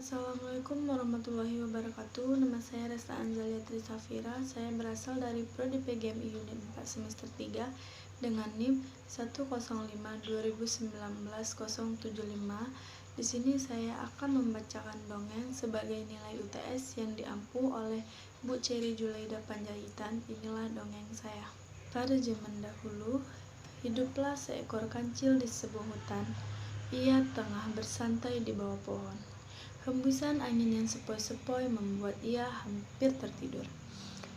Assalamualaikum warahmatullahi wabarakatuh. Nama saya Resta Anzalia Trisafira. Saya berasal dari Prodi PGMI Unit 4 semester 3 dengan NIM 105-2019-075. Di sini saya akan membacakan dongeng sebagai nilai UTS yang diampu oleh Bu Cherry Julaida Panjaitan. Inilah dongeng saya. Pada zaman dahulu, hiduplah seekor kancil di sebuah hutan. Ia tengah bersantai di bawah pohon. Hembusan angin yang sepoi-sepoi membuat ia hampir tertidur.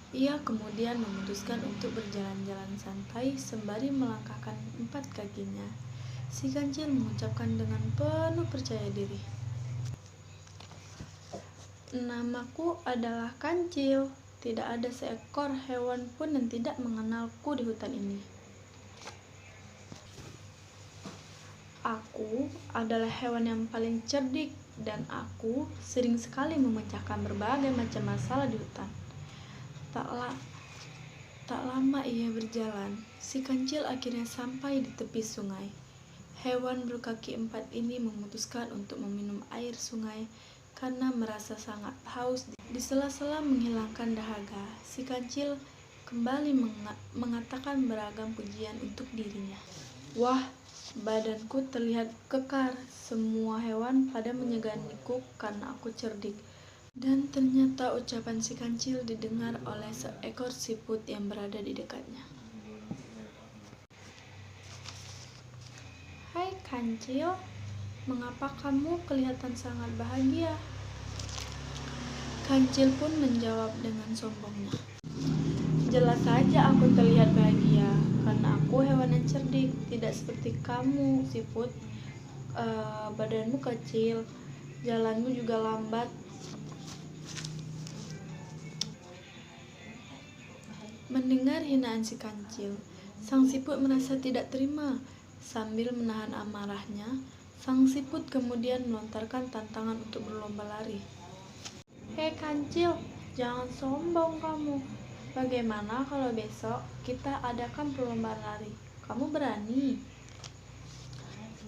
Ia kemudian memutuskan untuk berjalan-jalan santai sembari melangkahkan 4 kakinya. Si kancil mengucapkan dengan penuh percaya diri, "Namaku adalah Kancil. Tidak ada seekor hewan pun yang tidak mengenalku di hutan ini. Aku adalah hewan yang paling cerdik dan aku sering sekali memecahkan berbagai macam masalah di hutan." Tak lama ia berjalan, si kancil akhirnya sampai di tepi sungai. Hewan berkaki 4 ini memutuskan untuk meminum air sungai karena merasa sangat haus. Di sela-sela menghilangkan dahaga, si kancil kembali mengatakan beragam pujian untuk dirinya. "Wah, badanku terlihat kekar. Semua hewan pada menyeganiku karena aku cerdik." Dan ternyata ucapan si kancil didengar oleh seekor siput yang berada di dekatnya. "Hai Kancil, mengapa kamu kelihatan sangat bahagia?" Kancil pun menjawab dengan sombongnya, "Jelas saja aku terlihat bahagia, karena aku hewan yang cerdik, tidak seperti kamu, siput. Badanmu kecil, jalanmu juga lambat." Mendengar hinaan si kancil, sang siput merasa tidak terima. Sambil menahan amarahnya, sang siput kemudian melontarkan tantangan untuk berlomba lari. "Hei Kancil, jangan sombong kamu. Bagaimana kalau besok kita adakan perlombaan lari? Kamu berani?"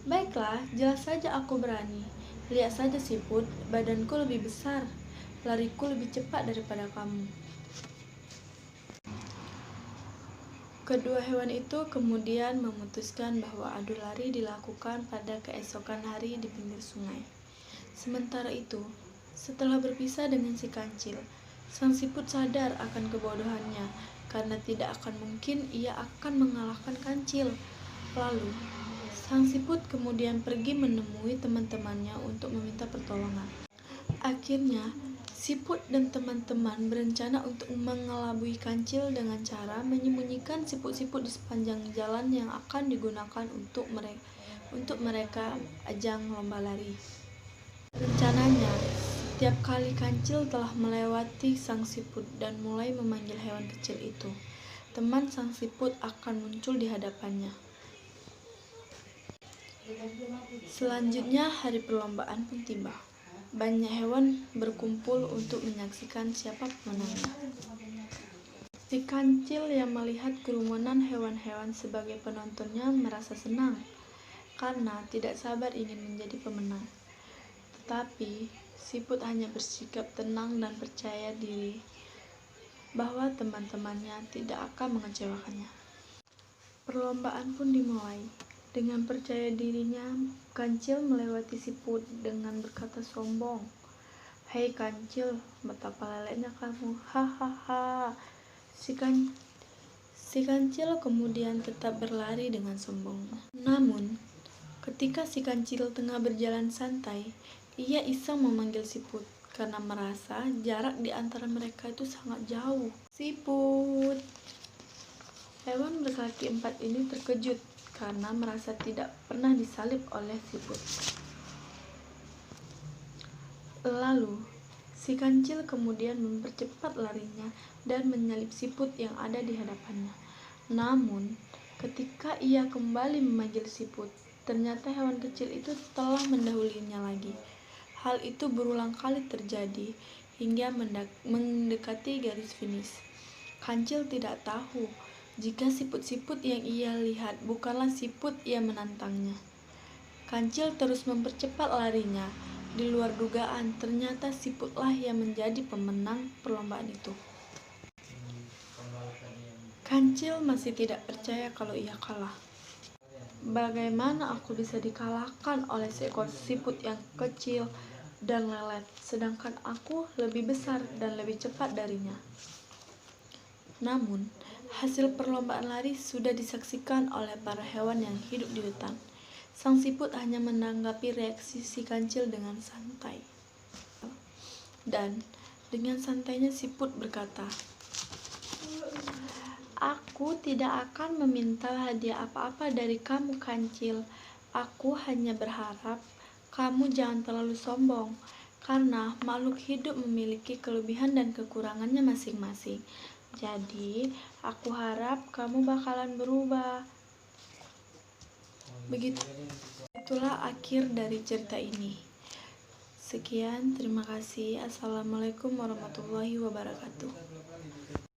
"Baiklah, jelas saja aku berani. Lihat saja siput, badanku lebih besar. Lariku lebih cepat daripada kamu." Kedua hewan itu kemudian memutuskan bahwa adu lari dilakukan pada keesokan hari di pinggir sungai. Sementara itu, setelah berpisah dengan si kancil, sang siput sadar akan kebodohannya karena tidak akan mungkin ia akan mengalahkan kancil. Lalu, sang siput kemudian pergi menemui teman-temannya untuk meminta pertolongan. Akhirnya, siput dan teman-teman berencana untuk mengelabui kancil dengan cara menyembunyikan siput-siput di sepanjang jalan yang akan digunakan untuk mereka ajang lomba lari. Rencananya, setiap kali kancil telah melewati sang siput dan mulai memanggil hewan kecil itu, teman sang siput akan muncul di hadapannya. Selanjutnya, hari perlombaan pun tiba. Banyak hewan berkumpul untuk menyaksikan siapa pemenangnya. Si kancil yang melihat kerumunan hewan-hewan sebagai penontonnya merasa senang karena tidak sabar ingin menjadi pemenang. Tetapi siput hanya bersikap tenang dan percaya diri bahwa teman-temannya tidak akan mengecewakannya. Perlombaan pun dimulai. Dengan percaya dirinya, kancil melewati siput dengan berkata sombong, "Hei Kancil, betapa leleknya kamu, hahaha." Si kancil kemudian tetap berlari dengan sombong. Namun, ketika si kancil tengah berjalan santai, ia iseng memanggil siput karena merasa jarak di antara mereka itu sangat jauh. "Siput!" Hewan berkaki 4 ini terkejut karena merasa tidak pernah disalib oleh siput. Lalu, si kancil kemudian mempercepat larinya dan menyalip siput yang ada di hadapannya. Namun, ketika ia kembali memanggil siput, ternyata hewan kecil itu telah mendahulinya lagi. Hal itu berulang kali terjadi hingga mendekati garis finish. Kancil tidak tahu jika siput-siput yang ia lihat bukanlah siput yang menantangnya. Kancil terus mempercepat larinya, Di luar dugaan, ternyata siputlah yang menjadi pemenang perlombaan itu. Kancil masih tidak percaya kalau ia kalah. Bagaimana aku bisa dikalahkan oleh seekor siput yang kecil dan lelet, sedangkan aku lebih besar dan lebih cepat darinya? Namun, hasil perlombaan lari sudah disaksikan oleh para hewan yang hidup di hutan. Sang siput hanya menanggapi reaksi si kancil dengan santai. Dan dengan santainya siput berkata, "Aku tidak akan meminta hadiah apa-apa dari kamu, kancil. Aku hanya berharap kamu jangan terlalu sombong, karena makhluk hidup memiliki kelebihan dan kekurangannya masing-masing. Jadi, aku harap kamu bakalan berubah." Begitulah akhir dari cerita ini. Sekian, terima kasih. Assalamualaikum warahmatullahi wabarakatuh.